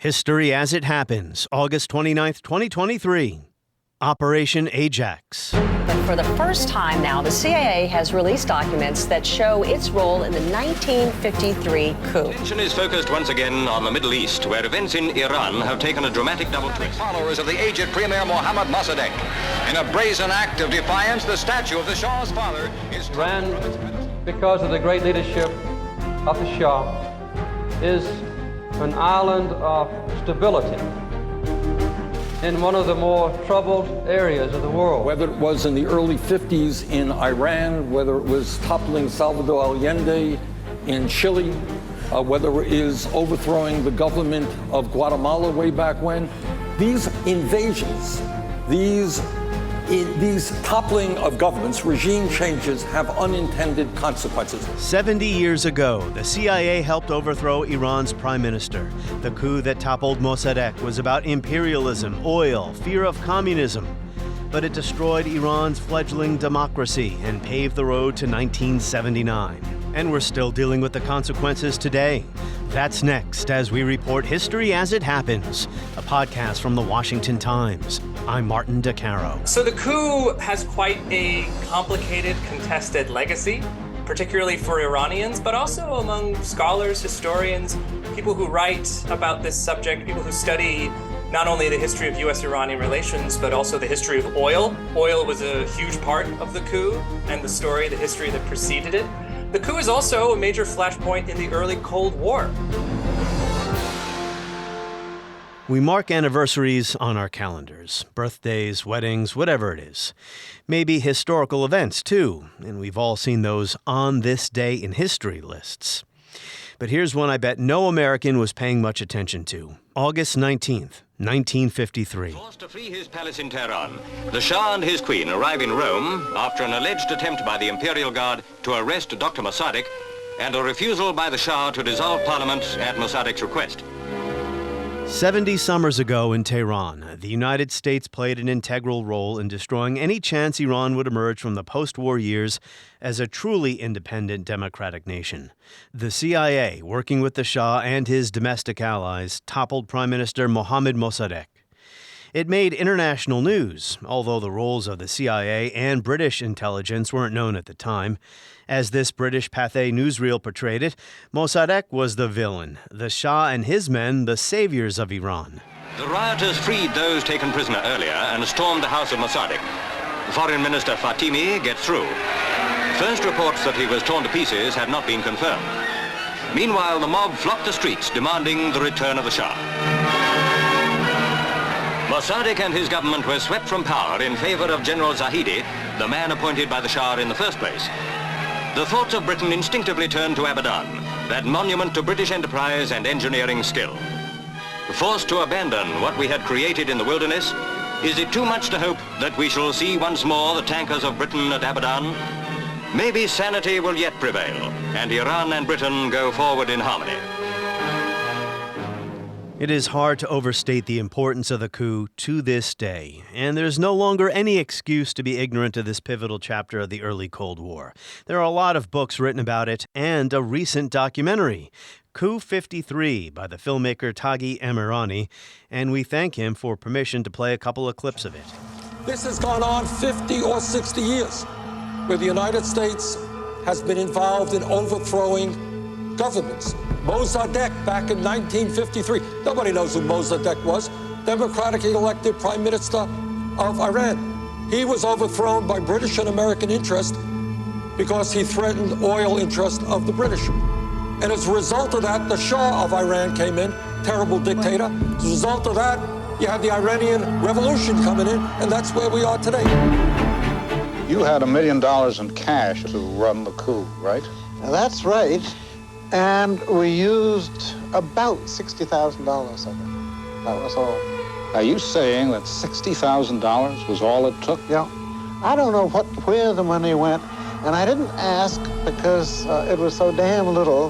History as it happens, August 29th, 2023. Operation Ajax. But for the first time now, the CIA has released documents that show its role in the 1953 coup. Attention is focused once again on the Middle East, where events in Iran have taken a dramatic double twist. Followers of the aged Premier Mohammad Mossadegh. In a brazen act of defiance, the statue of the Shah's father is... Iran, because of the great leadership of the Shah, is an island of stability in one of the more troubled areas of the world. Whether it was in the early 50s in Iran, whether it was toppling Salvador Allende in Chile, whether it is overthrowing the government of Guatemala way back when, these invasions, these toppling of governments, regime changes have unintended consequences. 70 years ago, the CIA helped overthrow Iran's prime minister. The coup that toppled Mossadegh was about imperialism, oil, fear of communism. But it destroyed Iran's fledgling democracy and paved the road to 1979. And we're still dealing with the consequences today. That's next as we report History as It Happens, a podcast from the Washington Times. I'm Martin DeCaro. So the coup has quite a complicated, contested legacy, particularly for Iranians, but also among scholars, historians, people who write about this subject, people who study not only the history of U.S.-Iranian relations, but also the history of oil. Oil was a huge part of the coup and the story, the history that preceded it. The coup is also a major flashpoint in the early Cold War. We mark anniversaries on our calendars, birthdays, weddings, whatever it is. Maybe historical events, too, and we've all seen those on this day in history lists. But here's one I bet no American was paying much attention to. August 19th, 1953. Forced to flee his palace in Tehran, the Shah and his queen arrive in Rome after an alleged attempt by the Imperial Guard to arrest Dr. Mosaddek and a refusal by the Shah to dissolve Parliament at Mossadegh's request. 70 summers ago in Tehran, the United States played an integral role in destroying any chance Iran would emerge from the post-war years as a truly independent democratic nation. The CIA, working with the Shah and his domestic allies, toppled Prime Minister Mohammad Mossadegh. It made international news, although the roles of the CIA and British intelligence weren't known at the time. As this British Pathé newsreel portrayed it, Mossadegh was the villain, the Shah and his men the saviors of Iran. The rioters freed those taken prisoner earlier and stormed the house of Mossadegh. Foreign Minister Fatimi gets through. First reports that he was torn to pieces had not been confirmed. Meanwhile, the mob flocked the streets demanding the return of the Shah. Mossadegh and his government were swept from power in favor of General Zahedi, the man appointed by the Shah in the first place. The thoughts of Britain instinctively turned to Abadan, that monument to British enterprise and engineering skill. Forced to abandon what we had created in the wilderness, is it too much to hope that we shall see once more the tankers of Britain at Abadan? Maybe sanity will yet prevail, and Iran and Britain go forward in harmony. It is hard to overstate the importance of the coup to this day, and there's no longer any excuse to be ignorant of this pivotal chapter of the early Cold War. There are a lot of books written about it, and a recent documentary, Coup 53, by the filmmaker Taghi Amirani, and we thank him for permission to play a couple of clips of it. This has gone on 50 or 60 years, where the United States has been involved in overthrowing governments. Mosadek back in 1953. Nobody knows who Mosadek was. Democratically elected Prime Minister of Iran. He was overthrown by British and American interest because he threatened oil interest of the British. And as a result of that, the Shah of Iran came in, terrible dictator. As a result of that, you had the Iranian Revolution coming in, and that's where we are today. You had $1 million in cash to run the coup, right? That's right. And we used about $60,000 of it. That was all. Are you saying that $60,000 was all it took? Yeah. I don't know where the money went, and I didn't ask because it was so damn little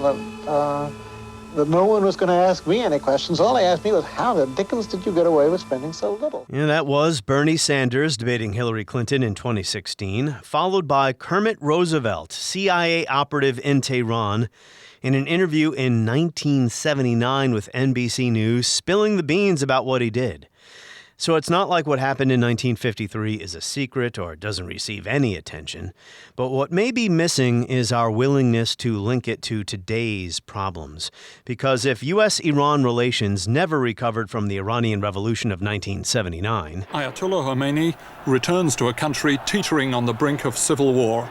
that no one was going to ask me any questions. All they asked me was, how the dickens did you get away with spending so little? Yeah, that was Bernie Sanders debating Hillary Clinton in 2016, followed by Kermit Roosevelt, CIA operative in Tehran, in an interview in 1979 with NBC News, spilling the beans about what he did. So it's not like what happened in 1953 is a secret or doesn't receive any attention. But what may be missing is our willingness to link it to today's problems. Because if U.S. Iran relations never recovered from the Iranian Revolution of 1979, Ayatollah Khomeini returns to a country teetering on the brink of civil war.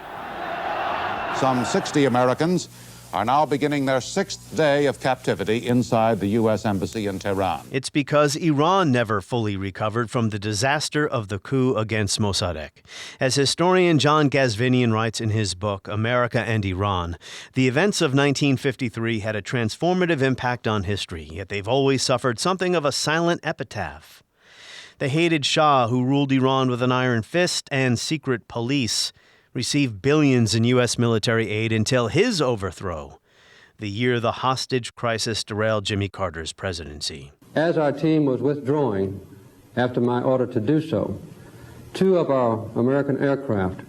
Some 60 Americans are now beginning their 6th day of captivity inside the U.S. Embassy in Tehran. it's because Iran never fully recovered from the disaster of the coup against Mossadegh. As historian John Gazvinian writes in his book, America and Iran, the events of 1953 had a transformative impact on history, yet they've always suffered something of a silent epitaph. The hated Shah, who ruled Iran with an iron fist, and secret police received billions in U.S. military aid until his overthrow, the year the hostage crisis derailed Jimmy Carter's presidency. As our team was withdrawing after my order to do so, 2 of our American aircraft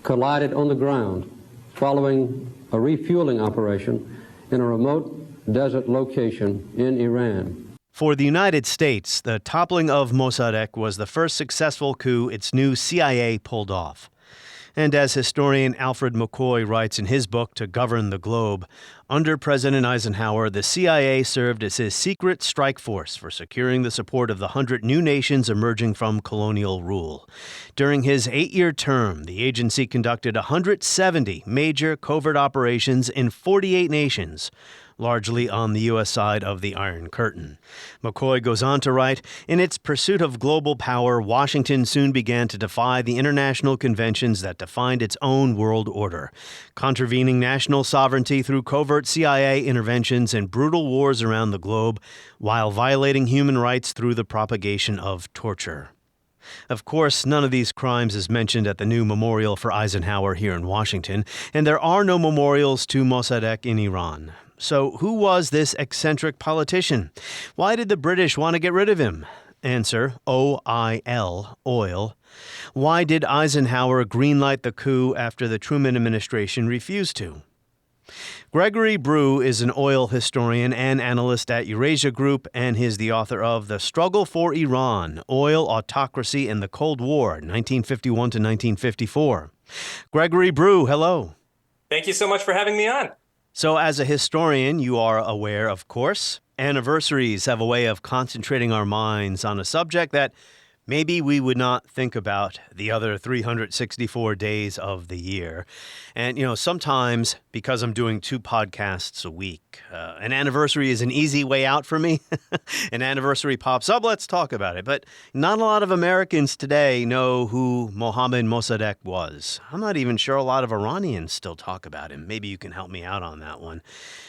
collided on the ground following a refueling operation in a remote desert location in Iran. For the United States, the toppling of Mossadegh was the first successful coup its new CIA pulled off. And as historian Alfred McCoy writes in his book To Govern the Globe, under President Eisenhower, the CIA served as his secret strike force for securing the support of the 100 new nations emerging from colonial rule. During his 8-year term, the agency conducted 170 major covert operations in 48 nations, largely on the U.S. side of the Iron Curtain. McCoy goes on to write, in its pursuit of global power, Washington soon began to defy the international conventions that defined its own world order, contravening national sovereignty through covert CIA interventions and brutal wars around the globe, while violating human rights through the propagation of torture. Of course, none of these crimes is mentioned at the new memorial for Eisenhower here in Washington, and there are no memorials to Mossadegh in Iran. So who was this eccentric politician? Why did the British want to get rid of him? Answer, OIL, oil. Why did Eisenhower greenlight the coup after the Truman administration refused to? Gregory Brew is an oil historian and analyst at Eurasia Group, and he's the author of The Struggle for Iran, Oil, Autocracy, and the Cold War, 1951 to 1954. Gregory Brew, hello. Thank you so much for having me on. So as a historian, you are aware, of course, anniversaries have a way of concentrating our minds on a subject that maybe we would not think about the other 364 days of the year. And, sometimes because I'm doing 2 podcasts a week, an anniversary is an easy way out for me. An anniversary pops up, let's talk about it. But not a lot of Americans today know who Mohammad Mossadegh was. I'm not even sure a lot of Iranians still talk about him. Maybe you can help me out on that one.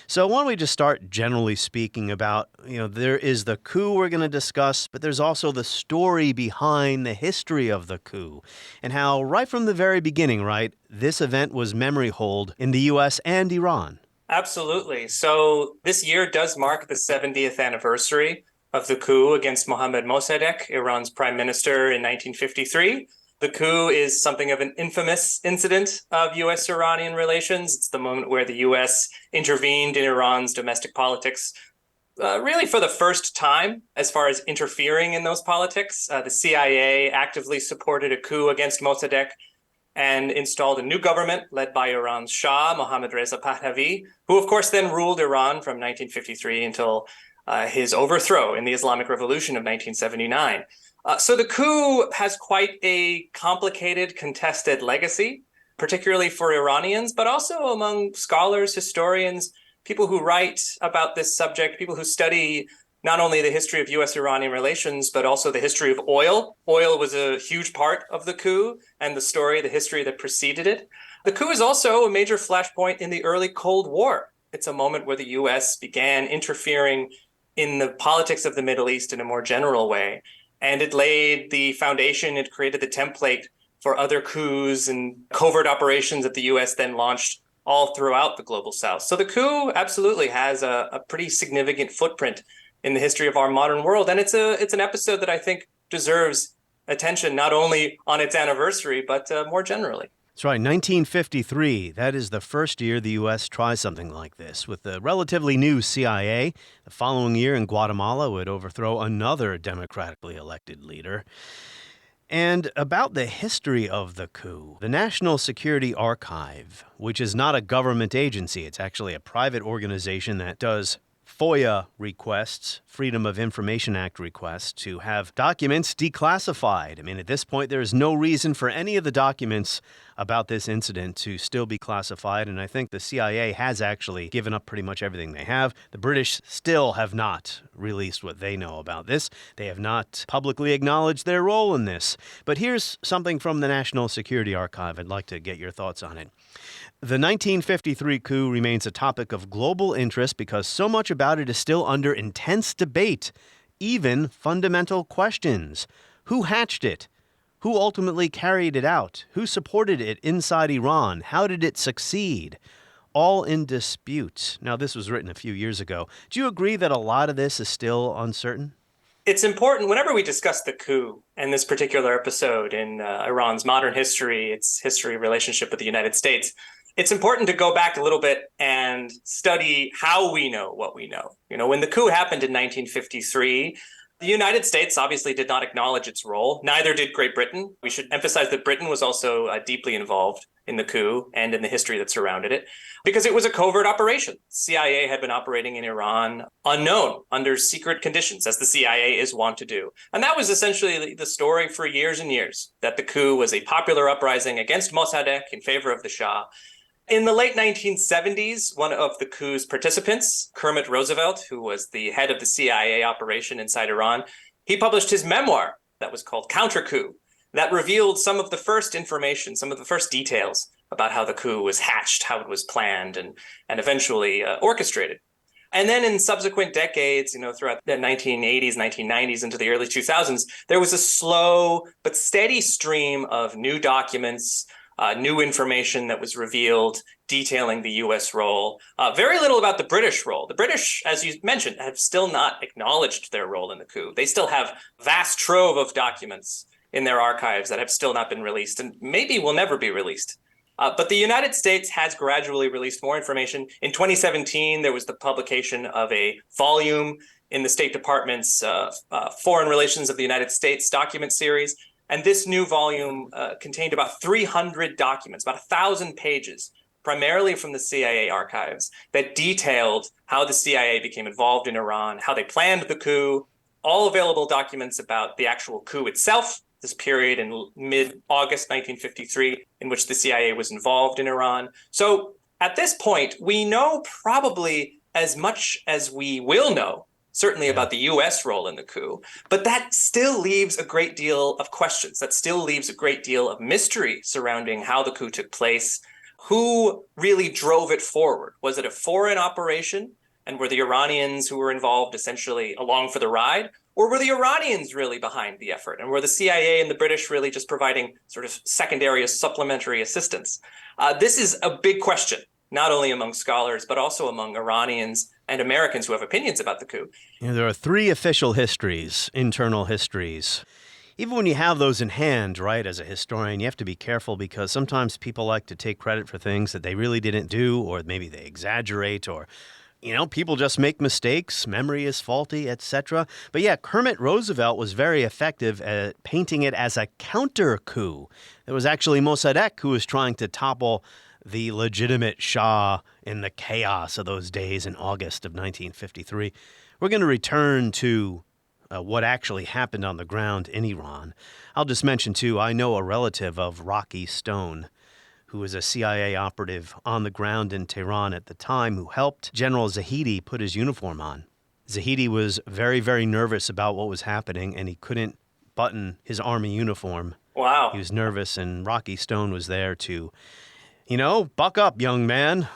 So why don't we just start generally speaking about, there is the coup we're going to discuss, but there's also the story behind the history of the coup and how right from the very beginning, right, this event was memory hold in the U.S. and Iran. Absolutely. So this year does mark the 70th anniversary of the coup against Mohammad Mossadegh, Iran's prime minister in 1953. The coup is something of an infamous incident of U.S.-Iranian relations. It's the moment where the U.S. intervened in Iran's domestic politics, really for the first time as far as interfering in those politics. The CIA actively supported a coup against Mossadegh and installed a new government led by Iran's Shah Mohammad Reza Pahlavi, who of course then ruled Iran from 1953 until his overthrow in the Islamic Revolution of 1979. So the coup has quite a complicated, contested legacy, particularly for Iranians, but also among scholars, historians, people who write about this subject, people who study not only the history of U.S.-Iranian relations, but also the history of oil. Oil was a huge part of the coup and the history that preceded it. The coup is also a major flashpoint in the early Cold War. It's a moment where the U.S. began interfering in the politics of the Middle East in a more general way. And it laid the foundation, it created the template for other coups and covert operations that the U.S. then launched all throughout the global South. So the coup absolutely has a pretty significant footprint in the history of our modern world. And it's an episode that I think deserves attention, not only on its anniversary, but more generally. That's right, 1953. That is the first year the U.S. tries something like this. With the relatively new CIA, the following year in Guatemala would overthrow another democratically elected leader. And about the history of the coup, the National Security Archive, which is not a government agency, it's actually a private organization that does FOIA requests, Freedom of Information Act requests, to have documents declassified. I mean, at this point, there is no reason for any of the documents about this incident to still be classified, and I think the CIA has actually given up pretty much everything they have. The British still have not released what they know about this. They have not publicly acknowledged their role in this. But here's something from the National Security Archive. I'd like to get your thoughts on it. The 1953 coup remains a topic of global interest because so much about it is still under intense debate, even fundamental questions. Who hatched it? Who ultimately carried it out? Who supported it inside Iran? How did it succeed? All in dispute. Now, this was written a few years ago. Do you agree that a lot of this is still uncertain? It's important whenever we discuss the coup and this particular episode in Iran's modern history, its history relationship with the United States, it's important to go back a little bit and study how we know what we know. You know, when the coup happened in 1953, the United States obviously did not acknowledge its role. Neither did Great Britain. We should emphasize that Britain was also deeply involved in the coup and in the history that surrounded it, because it was a covert operation. CIA had been operating in Iran unknown, under secret conditions, as the CIA is wont to do. And that was essentially the story for years and years, that the coup was a popular uprising against Mossadegh in favor of the Shah. In the late 1970s, one of the coup's participants, Kermit Roosevelt, who was the head of the CIA operation inside Iran, he published his memoir that was called Counter-Coup, that revealed some of the first information, some of the first details about how the coup was hatched, how it was planned, and eventually orchestrated. And then in subsequent decades, you know, throughout the 1980s, 1990s, into the early 2000s, there was a slow but steady stream of new documents, new information that was revealed detailing the U.S. role. Very little about the British role. The British, as you mentioned, have still not acknowledged their role in the coup. They still have vast trove of documents in their archives that have still not been released and maybe will never be released. But the United States has gradually released more information. In 2017, there was the publication of a volume in the State Department's Foreign Relations of the United States document series. And this new volume contained about 300 documents, about 1,000 pages, primarily from the CIA archives, that detailed how the CIA became involved in Iran, how they planned the coup, all available documents about the actual coup itself, this period in mid-August 1953, in which the CIA was involved in Iran. So at this point, we know probably as much as we will know, certainly about the U.S. role in the coup, but that still leaves a great deal of questions. That still leaves a great deal of mystery surrounding how the coup took place. Who really drove it forward? Was it a foreign operation? And were the Iranians who were involved essentially along for the ride? Or were the Iranians really behind the effort? And were the CIA and the British really just providing sort of secondary or supplementary assistance? This is a big question, not only among scholars, but also among Iranians and Americans who have opinions about the coup. You know, there are three official histories, internal histories. Even when you have those in hand, right, as a historian, you have to be careful because sometimes people like to take credit for things that they really didn't do, or maybe they exaggerate, or, you know, people just make mistakes, memory is faulty, etc. But yeah, Kermit Roosevelt was very effective at painting it as a counter-coup. It was actually Mossadegh who was trying to topple the legitimate Shah in the chaos of those days in August of 1953. We're going to return to what actually happened on the ground in Iran. I'll just mention, too, I know a relative of Rocky Stone, who was a CIA operative on the ground in Tehran at the time, who helped General Zahedi put his uniform on. Zahedi was very, very nervous about what was happening, and he couldn't button his army uniform. Wow. He was nervous, and Rocky Stone was there to, you know, buck up, young man,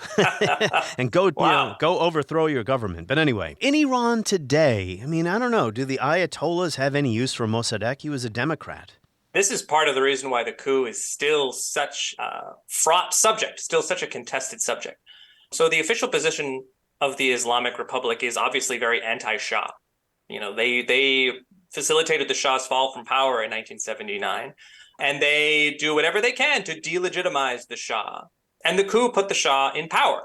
and go, go overthrow your government. But anyway, in Iran today, I mean, I don't know, do the Ayatollahs have any use for Mossadegh? He was a Democrat. This is part of the reason why the coup is still such a fraught subject, still such a contested subject. So the official position of the Islamic Republic is obviously very anti-Shah. You know, they facilitated the Shah's fall from power in 1979. and they do whatever they can to delegitimize the Shah. And the coup put the Shah in power.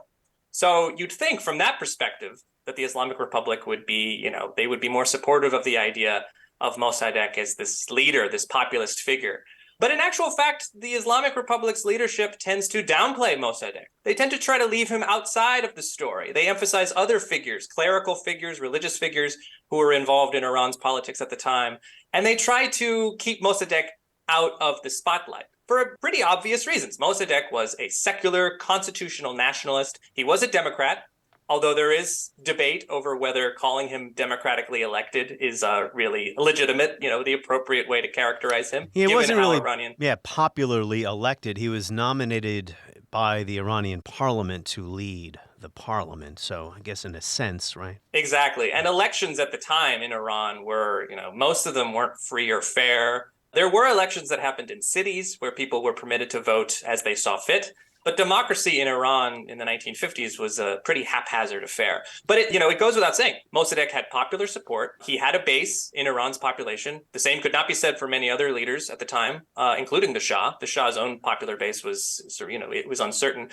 So you'd think from that perspective that the Islamic Republic would be, they would be more supportive of the idea of Mossadegh as this leader, this populist figure. But in actual fact, the Islamic Republic's leadership tends to downplay Mossadegh. They tend to try to leave him outside of the story. They emphasize other figures, clerical figures, religious figures who were involved in Iran's politics at the time. And they try to keep Mossadegh out of the spotlight for pretty obvious reasons. Mossadegh was a secular constitutional nationalist. He was a Democrat, although there is debate over whether calling him democratically elected is really legitimate, the appropriate way to characterize him. He wasn't really Iranian... popularly elected. He was nominated by the Iranian Parliament to lead the parliament. So I guess in a sense, right? Exactly. And elections at the time in Iran were, most of them weren't free or fair. There were elections that happened in cities where people were permitted to vote as they saw fit. But democracy in Iran in the 1950s was a pretty haphazard affair. But it goes without saying, Mossadegh had popular support. He had a base in Iran's population. The same could not be said for many other leaders at the time, including the Shah. The Shah's own popular base was, it was uncertain.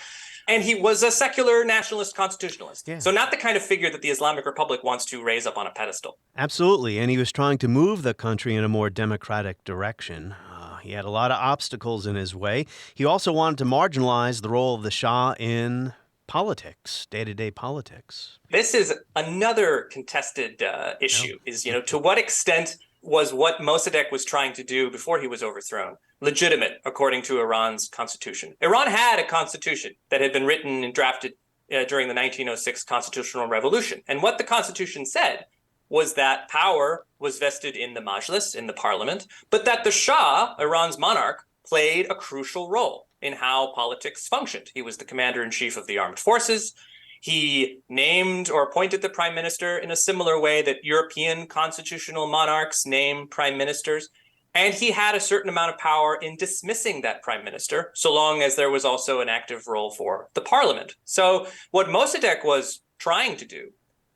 And he was a secular nationalist constitutionalist. Yeah. So not the kind of figure that the Islamic Republic wants to raise up on a pedestal. Absolutely. And he was trying to move the country in a more democratic direction. He had a lot of obstacles in his way. He also wanted to marginalize the role of the Shah in politics, day-to-day politics. This is another contested issue, to what extent was what Mossadegh was trying to do before he was overthrown legitimate according to Iran's constitution? Iran had a constitution that had been written and drafted during the 1906 constitutional revolution. And what the constitution said was that power was vested in the Majlis, in the parliament, but that the Shah, Iran's monarch, played a crucial role in how politics functioned. He was the commander-in-chief of the armed forces. He named or appointed the prime minister in a similar way that European constitutional monarchs name prime ministers. And he had a certain amount of power in dismissing that prime minister, so long as there was also an active role for the parliament. So what Mossadegh was trying to do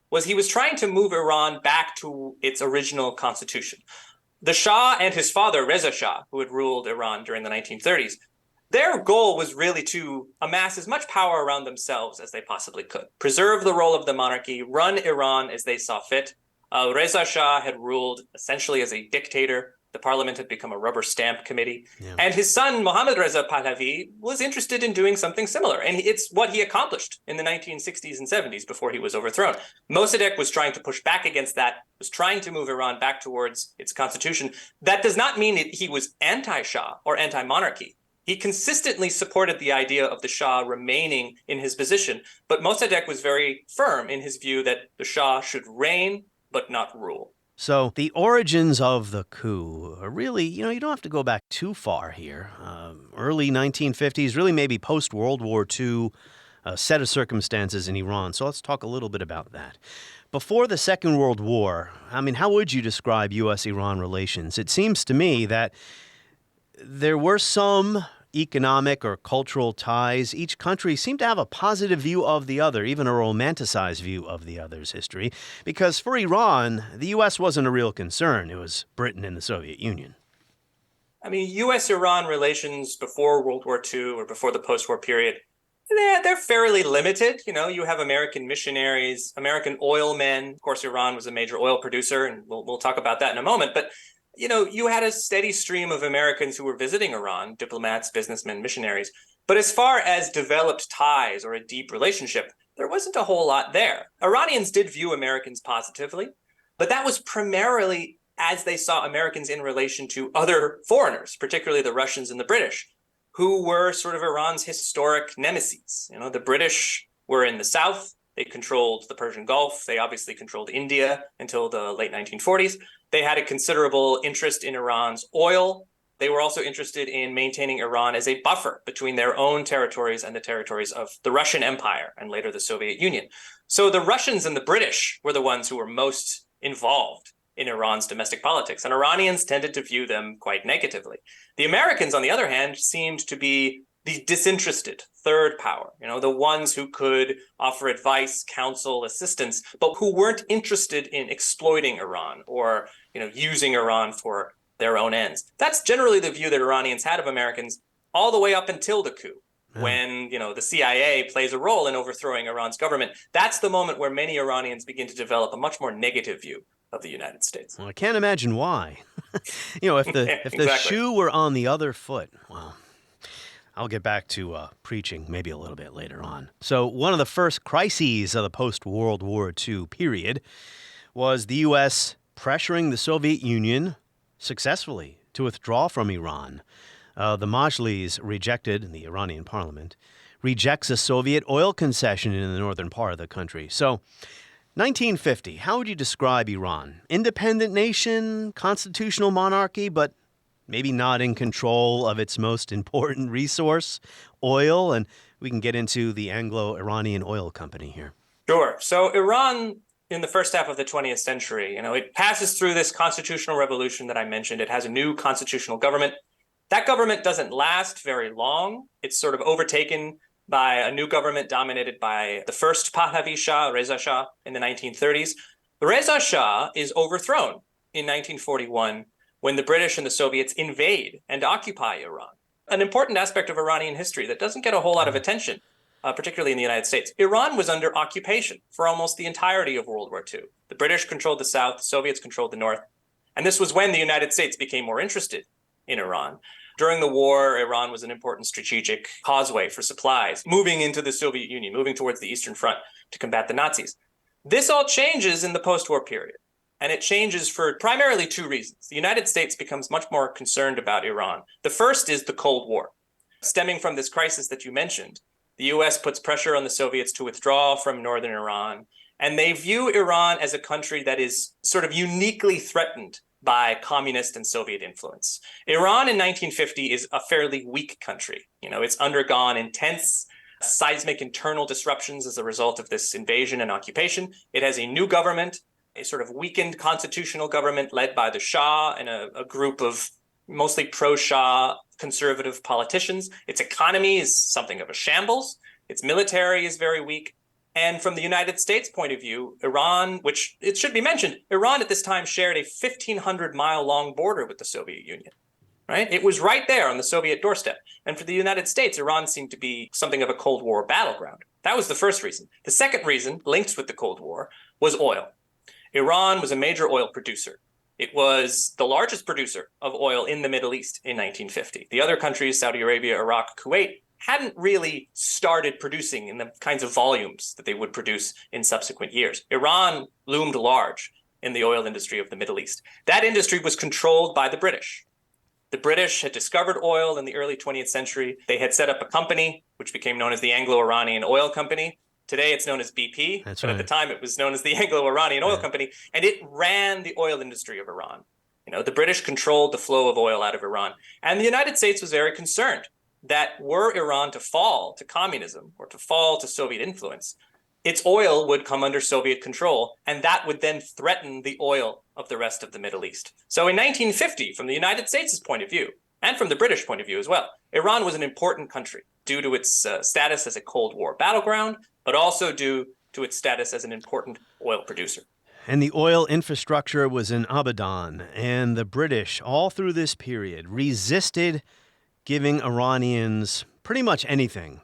was he was trying to move Iran back to its original constitution. The Shah and his father, Reza Shah, who had ruled Iran during the 1930s, their goal was really to amass as much power around themselves as they possibly could, preserve the role of the monarchy, run Iran as they saw fit. Reza Shah had ruled essentially as a dictator. The parliament had become a rubber stamp committee. Yeah. And his son, Mohammad Reza Pahlavi, was interested in doing something similar. And it's what he accomplished in the 1960s and 70s before he was overthrown. Mossadegh was trying to push back against that, was trying to move Iran back towards its constitution. That does not mean that he was anti-Shah or anti-monarchy. He consistently supported the idea of the Shah remaining in his position. But Mossadegh was very firm in his view that the Shah should reign but not rule. So the origins of the coup are really, you don't have to go back too far here. Early 1950s, really maybe post-World War II set of circumstances in Iran. So let's talk a little bit about that. Before the Second World War, how would you describe U.S. Iran relations? It seems to me that there were some economic or cultural ties. Each country seemed to have a positive view of the other, even a romanticized view of the other's history, because for Iran, the U.S. wasn't a real concern. It was Britain and the Soviet Union. U.S.-Iran relations before World War II or before the post-war period, they're fairly limited. You have American missionaries, American oil men. Of course, Iran was a major oil producer, and we'll talk about that in a moment. But you had a steady stream of Americans who were visiting Iran, diplomats, businessmen, missionaries. But as far as developed ties or a deep relationship, there wasn't a whole lot there. Iranians did view Americans positively, but that was primarily as they saw Americans in relation to other foreigners, particularly the Russians and the British, who were sort of Iran's historic nemesis. The British were in the south. They controlled the Persian Gulf. They obviously controlled India until the late 1940s. They had a considerable interest in Iran's oil. They were also interested in maintaining Iran as a buffer between their own territories and the territories of the Russian Empire and later the Soviet Union. So the Russians and the British were the ones who were most involved in Iran's domestic politics, and Iranians tended to view them quite negatively. The Americans, on the other hand, seemed to be the disinterested third power, the ones who could offer advice, counsel, assistance, but who weren't interested in exploiting Iran or, using Iran for their own ends. That's generally the view that Iranians had of Americans all the way up until the coup, when the CIA plays a role in overthrowing Iran's government. That's the moment where many Iranians begin to develop a much more negative view of the United States. Well, I can't imagine why. If the Exactly. shoe were on the other foot, well, I'll get back to preaching maybe a little bit later on. So one of the first crises of the post-World War II period was the U.S. pressuring the Soviet Union successfully to withdraw from Iran. The Majlis rejected, the Iranian Parliament, rejects a Soviet oil concession in the northern part of the country. So 1950, how would you describe Iran? Independent nation, constitutional monarchy, but maybe not in control of its most important resource, oil, and we can get into the Anglo-Iranian Oil Company here. Sure. So Iran, in the first half of the 20th century, it passes through this constitutional revolution that I mentioned. It has a new constitutional government. That government doesn't last very long. It's sort of overtaken by a new government dominated by the first Pahlavi Shah, Reza Shah, in the 1930s. Reza Shah is overthrown in 1941 when the British and the Soviets invade and occupy Iran. An important aspect of Iranian history that doesn't get a whole lot of attention, particularly in the United States. Iran was under occupation for almost the entirety of World War II. The British controlled the South, the Soviets controlled the North. And this was when the United States became more interested in Iran. During the war, Iran was an important strategic causeway for supplies, moving into the Soviet Union, moving towards the Eastern Front to combat the Nazis. This all changes in the post-war period. And it changes for primarily two reasons. The United States becomes much more concerned about Iran. The first is the Cold War. Stemming from this crisis that you mentioned, the U.S. puts pressure on the Soviets to withdraw from northern Iran. And they view Iran as a country that is sort of uniquely threatened by communist and Soviet influence. Iran in 1950 is a fairly weak country. It's undergone intense seismic internal disruptions as a result of this invasion and occupation. It has a new government, a sort of weakened constitutional government led by the Shah and a group of mostly pro-Shah conservative politicians. Its economy is something of a shambles. Its military is very weak. And from the United States point of view, Iran, which it should be mentioned, Iran at this time shared a 1,500-mile-long border with the Soviet Union, right? It was right there on the Soviet doorstep. And for the United States, Iran seemed to be something of a Cold War battleground. That was the first reason. The second reason, linked with the Cold War, was oil. Iran was a major oil producer. It was the largest producer of oil in the Middle East in 1950. The other countries, Saudi Arabia, Iraq, Kuwait, hadn't really started producing in the kinds of volumes that they would produce in subsequent years. Iran loomed large in the oil industry of the Middle East. That industry was controlled by the British. The British had discovered oil in the early 20th century. They had set up a company, which became known as the Anglo-Iranian Oil Company. Today it's known as BP, That's but right. at the time it was known as the Anglo-Iranian Oil Company, and it ran the oil industry of Iran. The British controlled the flow of oil out of Iran. And the United States was very concerned that were Iran to fall to communism or to fall to Soviet influence, its oil would come under Soviet control, and that would then threaten the oil of the rest of the Middle East. So in 1950, from the United States' point of view, and from the British point of view as well, Iran was an important country due to its status as a Cold War battleground, but also due to its status as an important oil producer. And the oil infrastructure was in Abadan, and the British, all through this period, resisted giving Iranians pretty much anything,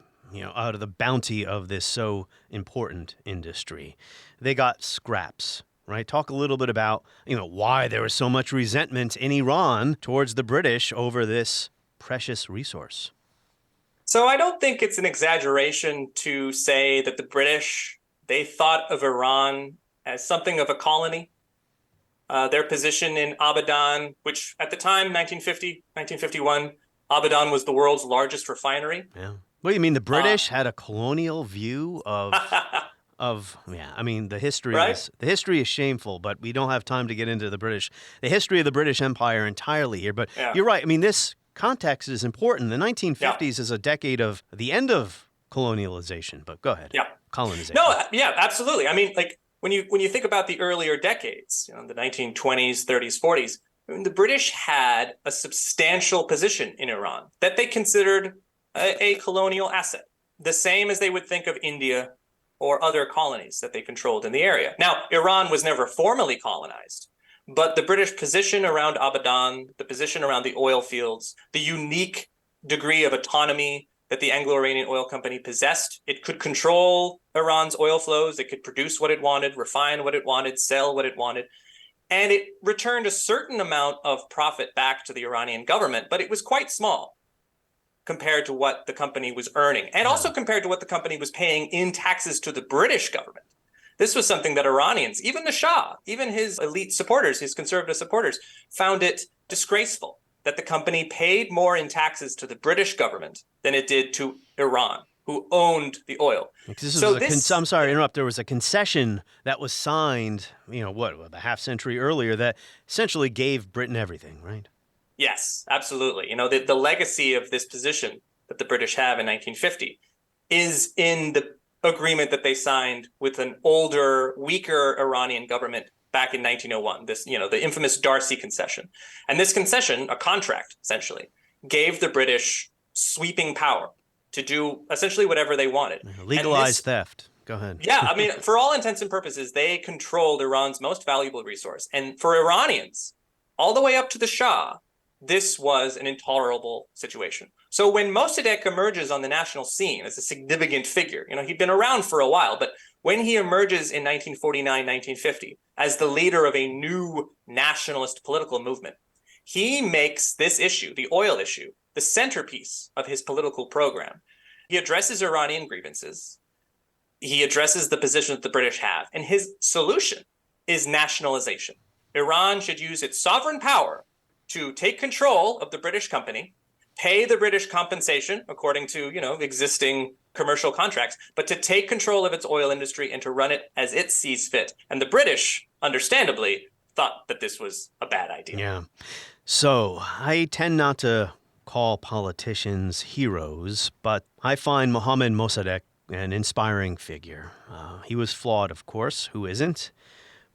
out of the bounty of this so important industry. They got scraps, right? Talk a little bit about, why there was so much resentment in Iran towards the British over this precious resource. So I don't think it's an exaggeration to say that the British, they thought of Iran as something of a colony. Their position in Abadan, which at the time, 1950, 1951, Abadan was the world's largest refinery. Yeah. What do you mean? The British had a colonial view of the history Right? the history is shameful, but we don't have time to get into the history of the British Empire entirely here. But Yeah. You're right. This context is important. The 1950s is a decade of the end of colonialization. But go ahead. Yeah. Colonization. No, yeah, absolutely. When you think about the earlier decades, the 1920s, 30s, 40s, the British had a substantial position in Iran that they considered a colonial asset, the same as they would think of India or other colonies that they controlled in the area. Now, Iran was never formally colonized, But the British position around Abadan, the position around the oil fields, the unique degree of autonomy that the Anglo-Iranian Oil Company possessed. It could control Iran's oil flows. It could produce what it wanted, refine what it wanted, sell what it wanted. And it returned a certain amount of profit back to the Iranian government, but it was quite small compared to what the company was earning, and also compared to what the company was paying in taxes to the British government. This was something that Iranians, even the Shah, even his elite supporters, his conservative supporters, found it disgraceful that the company paid more in taxes to the British government than it did to Iran, who owned the oil. I'm sorry to interrupt. There was a concession that was signed, a half century earlier that essentially gave Britain everything, right? Yes, absolutely. The legacy of this position that the British have in 1950 is in the agreement that they signed with an older, weaker Iranian government back in 1901, the infamous Darcy Concession. And this concession, a contract essentially, gave the British sweeping power to do essentially whatever they wanted. Legalized theft. Go ahead. Yeah, for all intents and purposes, they controlled Iran's most valuable resource. And for Iranians, all the way up to the Shah, this was an intolerable situation. So when Mossadegh emerges on the national scene as a significant figure, he'd been around for a while, but when he emerges in 1949, 1950 as the leader of a new nationalist political movement, he makes this issue, the oil issue, the centerpiece of his political program. He addresses Iranian grievances. He addresses the position that the British have. And his solution is nationalization. Iran should use its sovereign power to take control of the British company, pay the British compensation according to, existing commercial contracts, but to take control of its oil industry and to run it as it sees fit. And the British, understandably, thought that this was a bad idea. Yeah. So I tend not to call politicians heroes, but I find Mohammad Mossadegh an inspiring figure. He was flawed, of course. Who isn't?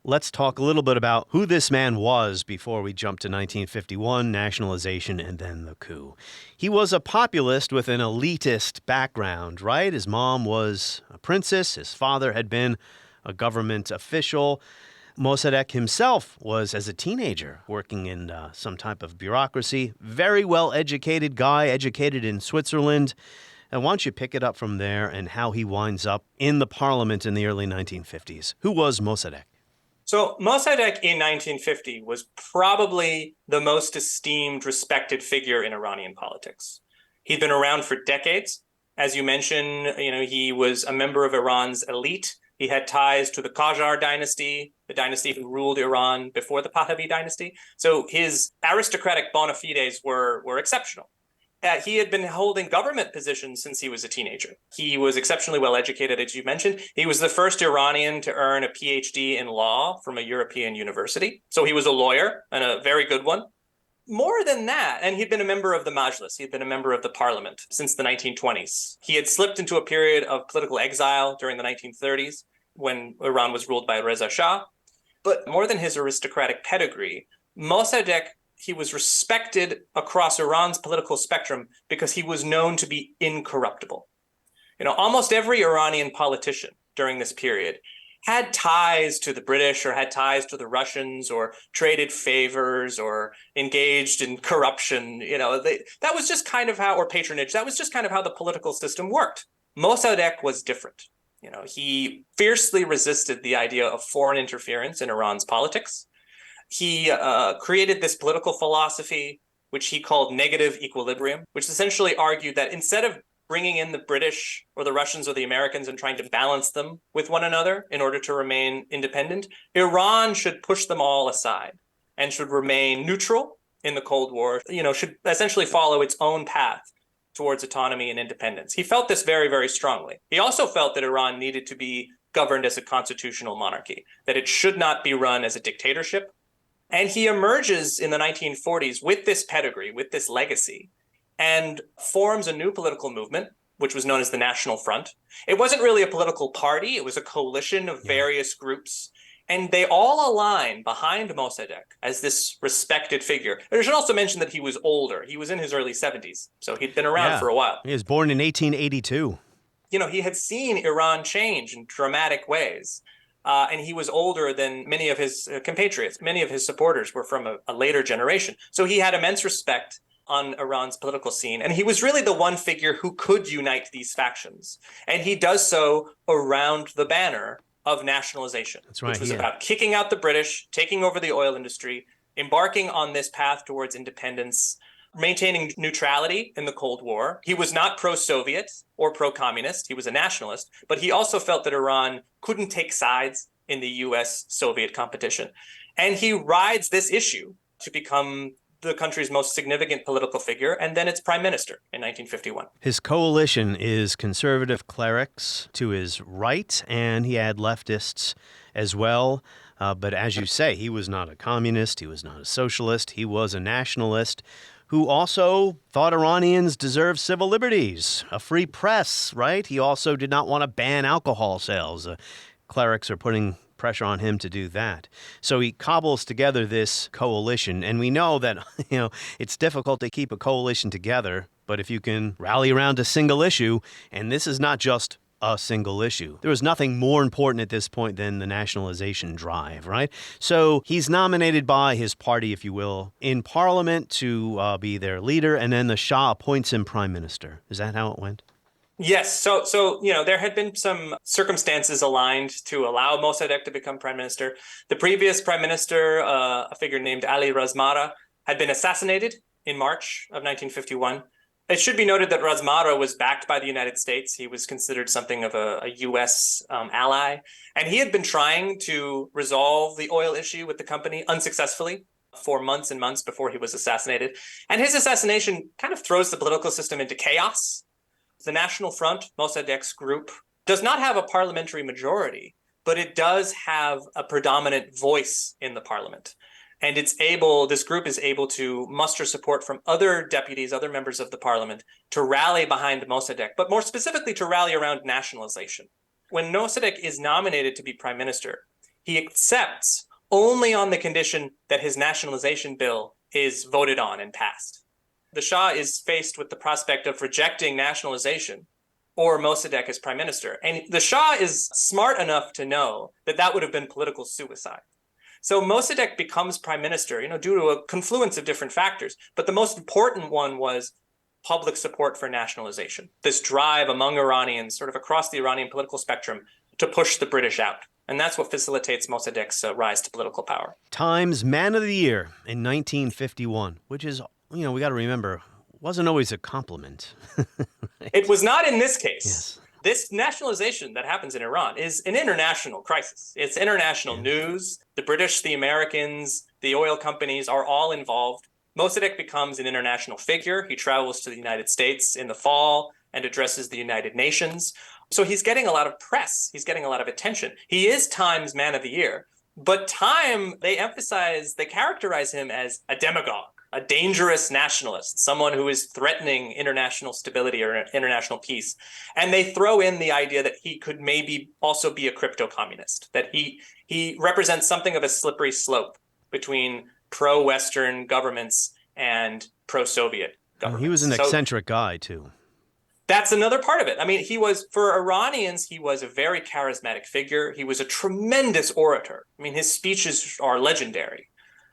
Let's talk a little bit about who this man was before we jump to 1951, nationalization, and then the coup. He was a populist with an elitist background, right? His mom was a princess. His father had been a government official. Mossadegh himself was, as a teenager, working in some type of bureaucracy. Very well-educated guy, educated in Switzerland. And why don't you pick it up from there and how he winds up in the parliament in the early 1950s? Who was Mossadegh? So Mossadegh in 1950 was probably the most esteemed, respected figure in Iranian politics. He'd been around for decades. As you mentioned, he was a member of Iran's elite. He had ties to the Qajar dynasty, the dynasty who ruled Iran before the Pahlavi dynasty. So his aristocratic bona fides were exceptional. He had been holding government positions since he was a teenager. He was exceptionally well educated, as you mentioned. He was the first Iranian to earn a PhD in law from a European university. So he was a lawyer, and a very good one. More than that, and he'd been a member of the Majlis. He'd been a member of the parliament since the 1920s. He had slipped into a period of political exile during the 1930s when Iran was ruled by Reza Shah. But more than his aristocratic pedigree, Mossadegh, he was respected across Iran's political spectrum because he was known to be incorruptible. Almost every Iranian politician during this period had ties to the British or had ties to the Russians or traded favors or engaged in corruption. That was just kind of how, or patronage, that was just kind of how the political system worked. Mossadegh was different. He fiercely resisted the idea of foreign interference in Iran's politics. He created this political philosophy, which he called negative equilibrium, which essentially argued that instead of bringing in the British or the Russians or the Americans and trying to balance them with one another in order to remain independent, Iran should push them all aside and should remain neutral in the Cold War, should essentially follow its own path towards autonomy and independence. He felt this very, very strongly. He also felt that Iran needed to be governed as a constitutional monarchy, that it should not be run as a dictatorship. And he emerges in the 1940s with this pedigree, with this legacy, and forms a new political movement, which was known as the National Front. It wasn't really a political party. It was a coalition of various groups. And they all align behind Mossadegh as this respected figure. I should also mention that he was older. He was in his early 70s, so he'd been around for a while. He was born in 1882. He had seen Iran change in dramatic ways. And he was older than many of his compatriots. Many of his supporters were from a later generation. So he had immense respect on Iran's political scene. And he was really the one figure who could unite these factions. And he does so around the banner of nationalization, That's right, which was yeah. about kicking out the British, taking over the oil industry, embarking on this path towards independence, maintaining neutrality in the Cold War. He was not pro-Soviet or pro-communist. He was a nationalist, but he also felt that Iran couldn't take sides in the U.S.-Soviet competition. And he rides this issue to become the country's most significant political figure, and then its prime minister in 1951. His coalition is conservative clerics to his right, and he had leftists as well. But as you say, he was not a communist, he was not a socialist, he was a nationalist who also thought Iranians deserved civil liberties, a free press, right? He also did not want to ban alcohol sales. Clerics are putting pressure on him to do that. So he cobbles together this coalition, and we know that, it's difficult to keep a coalition together, but if you can rally around a single issue, and this is not just a single issue. There was nothing more important at this point than the nationalization drive, right? So he's nominated by his party, if you will, in Parliament to be their leader, and then the Shah appoints him prime minister. Is that how it went? Yes. So there had been some circumstances aligned to allow Mossadegh to become prime minister. The previous prime minister, a figure named Ali Razmara, had been assassinated in March of 1951. It should be noted that Razmara was backed by the United States. He was considered something of a U.S. Ally. And he had been trying to resolve the oil issue with the company unsuccessfully for months and months before he was assassinated. And his assassination kind of throws the political system into chaos. The National Front, Mossadegh's group, does not have a parliamentary majority, but it does have a predominant voice in the parliament. And this group is able to muster support from other deputies, other members of the parliament, to rally behind Mossadegh, but more specifically to rally around nationalization. When Mossadegh is nominated to be prime minister, he accepts only on the condition that his nationalization bill is voted on and passed. The Shah is faced with the prospect of rejecting nationalization or Mossadegh as prime minister. And the Shah is smart enough to know that that would have been political suicide. So Mossadegh becomes prime minister, due to a confluence of different factors. But the most important one was public support for nationalization, this drive among Iranians, sort of across the Iranian political spectrum, to push the British out. And that's what facilitates Mossadegh's rise to political power. Times Man of the Year in 1951, which is, we got to remember, wasn't always a compliment. Right? It was not in this case. Yes. This nationalization that happens in Iran is an international crisis. It's international news. The British, the Americans, the oil companies are all involved. Mossadegh becomes an international figure. He travels to the United States in the fall and addresses the United Nations. So he's getting a lot of press. He's getting a lot of attention. He is Time's Man of the Year. But Time, they characterize him as a demagogue, a dangerous nationalist, someone who is threatening international stability or international peace. And they throw in the idea that he could maybe also be a crypto-communist, that he represents something of a slippery slope between pro-Western governments and pro-Soviet governments. He was an eccentric guy, too. That's another part of it. I mean, for Iranians, he was a very charismatic figure. He was a tremendous orator. I mean, his speeches are legendary.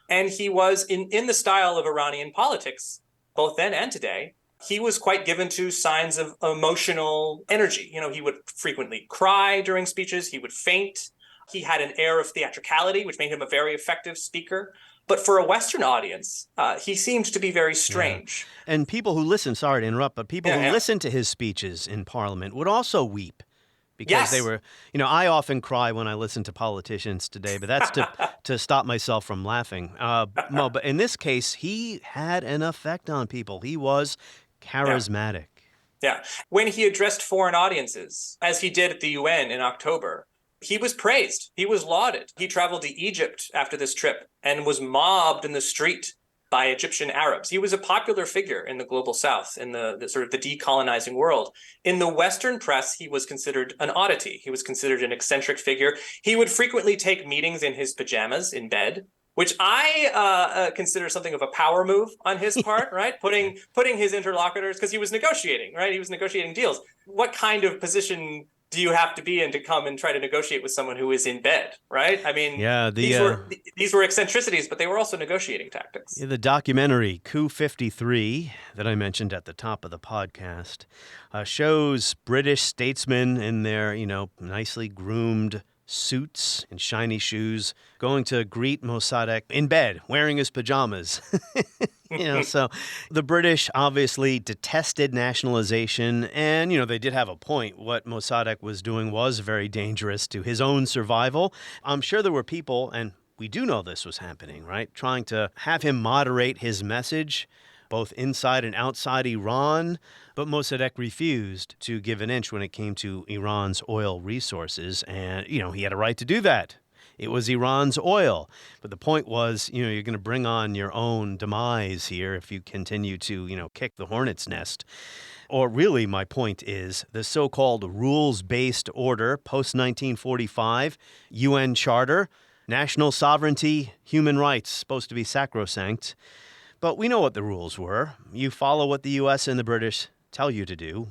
And he was in the style of Iranian politics, both then and today. He was quite given to signs of emotional energy. He would frequently cry during speeches. He would faint. He had an air of theatricality, which made him a very effective speaker. But for a Western audience, he seemed to be very strange. Yeah. And people who listen, sorry to interrupt, but people who listen to his speeches in Parliament would also weep. Because they were, I often cry when I listen to politicians today, but that's to stop myself from laughing. But in this case, he had an effect on people. He was charismatic. Yeah. When he addressed foreign audiences, as he did at the UN in October, he was praised. He was lauded. He traveled to Egypt after this trip and was mobbed in the street by Egyptian Arabs. He was a popular figure in the global South, in the sort of the decolonizing world. In the Western press, he was considered an oddity. He was considered an eccentric figure. He would frequently take meetings in his pajamas in bed, which I consider something of a power move on his part, right? Putting his interlocutors, because he was negotiating, right? He was negotiating deals. What kind of position do you have to be in to come and try to negotiate with someone who is in bed, right? I mean, Yeah, these were eccentricities, but they were also negotiating tactics. The documentary Coup 53 that I mentioned at the top of the podcast shows British statesmen in their, nicely groomed suits and shiny shoes going to greet Mossadegh in bed, wearing his pajamas. So the British obviously detested nationalization, and, they did have a point. What Mossadegh was doing was very dangerous to his own survival. I'm sure there were people, and we do know this was happening, right, trying to have him moderate his message, both inside and outside Iran. But Mossadegh refused to give an inch when it came to Iran's oil resources. And, he had a right to do that. It was Iran's oil. But the point was, you're going to bring on your own demise here if you continue to, kick the hornet's nest. Or really, my point is the so-called rules-based order, post-1945, UN Charter, national sovereignty, human rights, supposed to be sacrosanct. But we know what the rules were. You follow what the U.S. and the British tell you to do.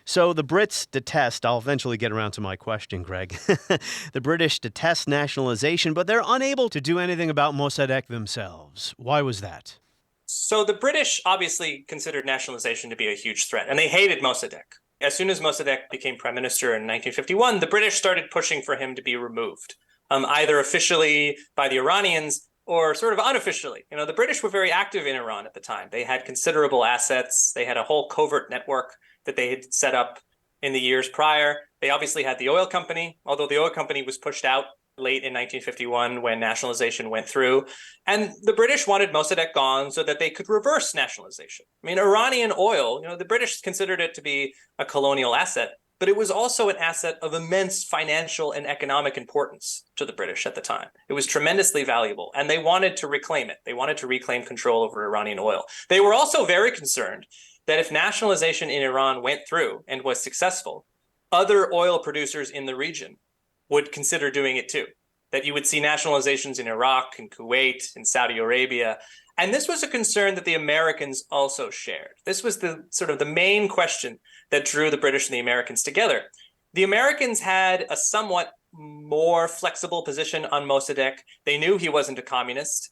So the Brits detest, I'll eventually get around to my question, Greg. The British detest nationalization, but they're unable to do anything about Mossadegh themselves. Why was that? So the British obviously considered nationalization to be a huge threat, and they hated Mossadegh. As soon as Mossadegh became prime minister in 1951, the British started pushing for him to be removed, either officially by the Iranians or sort of unofficially. The British were very active in Iran at the time. They had considerable assets. They had a whole covert network that they had set up in the years prior. They obviously had the oil company, although the oil company was pushed out late in 1951 when nationalization went through. And the British wanted Mossadegh gone so that they could reverse nationalization. I mean, Iranian oil, the British considered it to be a colonial asset, but it was also an asset of immense financial and economic importance to the British at the time. It was tremendously valuable, and they wanted to reclaim it. They wanted to reclaim control over Iranian oil. They were also very concerned that if nationalization in Iran went through and was successful, other oil producers in the region would consider doing it too. That you would see nationalizations in Iraq and Kuwait and Saudi Arabia. And this was a concern that the Americans also shared. This was the sort of the main question that drew the British and the Americans together. The Americans had a somewhat more flexible position on Mossadegh. They knew he wasn't a communist.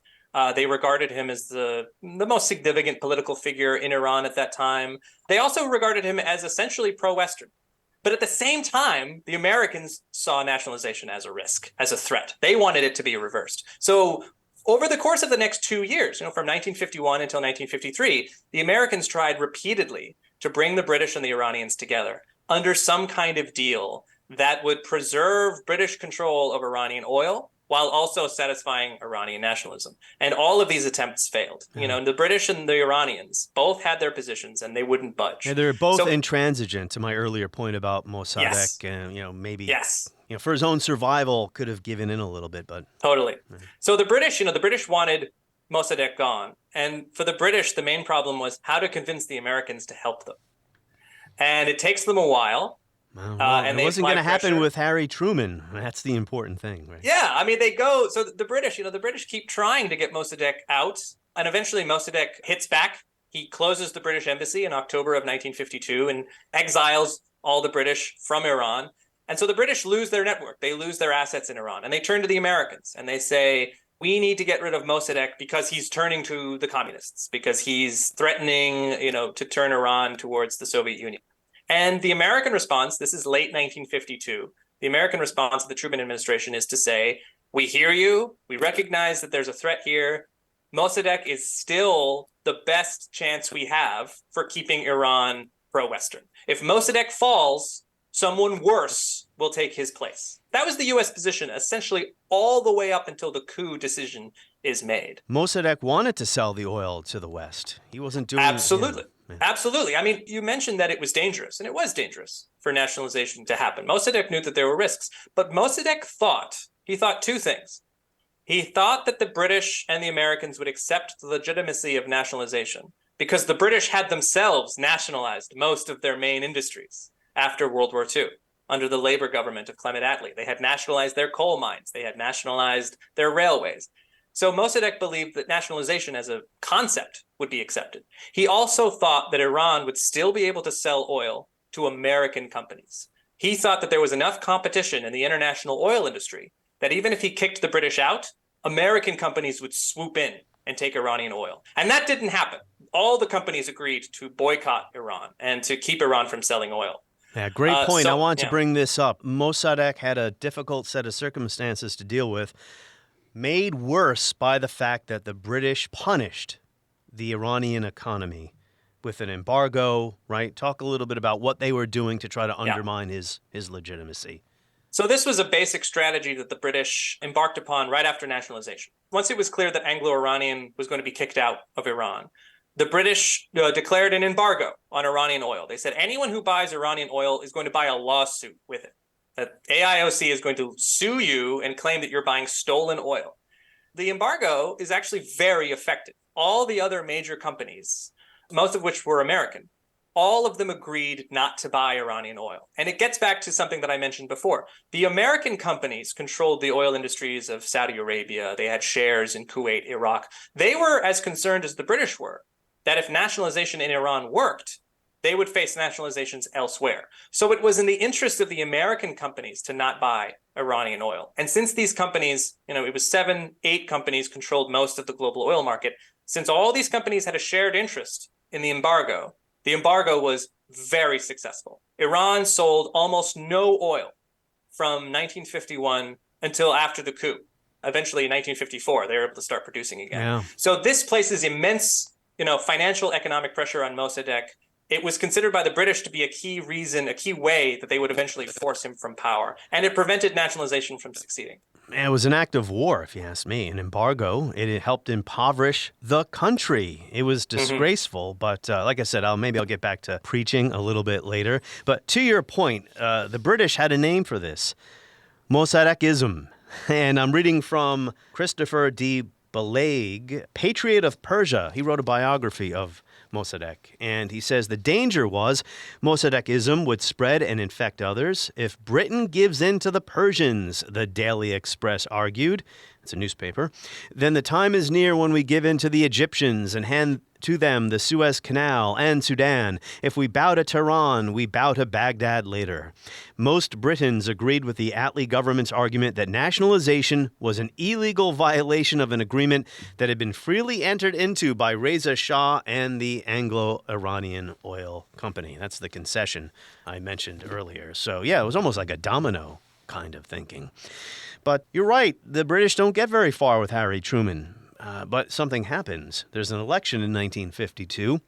They regarded him as the most significant political figure in Iran at that time. They also regarded him as essentially pro-Western. But at the same time, the Americans saw nationalization as a risk, as a threat. They wanted it to be reversed. So over the course of the next 2 years, from 1951 until 1953, the Americans tried repeatedly to bring the British and the Iranians together under some kind of deal that would preserve British control of Iranian oil while also satisfying Iranian nationalism. And all of these attempts failed. The British and the Iranians both had their positions and they wouldn't budge. Yeah, they're both intransigent, to my earlier point about Mossadegh. Yes. And, maybe yes. For his own survival could have given in a little bit, but totally. So the British wanted Mossadegh gone. And for the British, the main problem was how to convince the Americans to help them. And it takes them a while. And it wasn't going to happen with Harry Truman. That's the important thing, right? Yeah, I mean, so the British keep trying to get Mossadegh out, and eventually Mossadegh hits back. He closes the British embassy in October of 1952 and exiles all the British from Iran. And so the British lose their network. They lose their assets in Iran, and they turn to the Americans, and they say, we need to get rid of Mossadegh because he's turning to the communists, because he's threatening, to turn Iran towards the Soviet Union. And the American response, this is late 1952, the American response to the Truman administration is to say, we hear you, we recognize that there's a threat here. Mossadegh is still the best chance we have for keeping Iran pro-Western. If Mossadegh falls, someone worse will take his place. That was the U.S. position essentially all the way up until the coup decision is made. Mossadegh wanted to sell the oil to the West. He wasn't doing Absolutely. Yeah. Absolutely. I mean, you mentioned that it was dangerous, and it was dangerous for nationalization to happen. Mossadegh knew that there were risks, but Mossadegh thought two things. He thought that the British and the Americans would accept the legitimacy of nationalization because the British had themselves nationalized most of their main industries after World War II under the Labour government of Clement Attlee. They had nationalized their coal mines. They had nationalized their railways. So Mossadegh believed that nationalization as a concept would be accepted. He also thought that Iran would still be able to sell oil to American companies. He thought that there was enough competition in the international oil industry that even if he kicked the British out, American companies would swoop in and take Iranian oil. And that didn't happen. All the companies agreed to boycott Iran and to keep Iran from selling oil. Yeah, great point. I want to bring this up. Mossadegh had a difficult set of circumstances to deal with, made worse by the fact that the British punished the Iranian economy with an embargo, right? Talk a little bit about what they were doing to try to undermine his legitimacy. So this was a basic strategy that the British embarked upon right after nationalization. Once it was clear that Anglo-Iranian was going to be kicked out of Iran, the British declared an embargo on Iranian oil. They said anyone who buys Iranian oil is going to buy a lawsuit with it. That AIOC is going to sue you and claim that you're buying stolen oil. The embargo is actually very effective. All the other major companies, most of which were American, all of them agreed not to buy Iranian oil. And it gets back to something that I mentioned before. The American companies controlled the oil industries of Saudi Arabia. They had shares in Kuwait, Iraq. They were as concerned as the British were that if nationalization in Iran worked, they would face nationalizations elsewhere. So it was in the interest of the American companies to not buy Iranian oil. And since these companies, it was 7, 8 companies controlled most of the global oil market, since all these companies had a shared interest in the embargo was very successful. Iran sold almost no oil from 1951 until after the coup. Eventually in 1954, they were able to start producing again. Yeah. So this places immense, financial economic pressure on Mossadegh. It was considered by the British to be a key reason, a key way that they would eventually force him from power. And it prevented nationalization from succeeding. It was an act of war, if you ask me, an embargo. It helped impoverish the country. It was disgraceful, but like I said, maybe I'll get back to preaching a little bit later. But to your point, the British had a name for this, Mossadekism. And I'm reading from Christopher D. Beleg, Patriot of Persia. He wrote a biography of Mossadegh, and he says the danger was Mossadekism would spread and infect others if Britain gives in to the Persians, the Daily Express argued. It's a newspaper. Then the time is near when we give in to the Egyptians and hand to them the Suez Canal and Sudan. If we bow to Tehran, we bow to Baghdad later. Most Britons agreed with the Attlee government's argument that nationalization was an illegal violation of an agreement that had been freely entered into by Reza Shah and the Anglo-Iranian Oil Company. That's the concession I mentioned earlier. So, yeah, it was almost like a domino kind of thinking. But you're right, the British don't get very far with Harry Truman. But something happens. There's an election in 1952.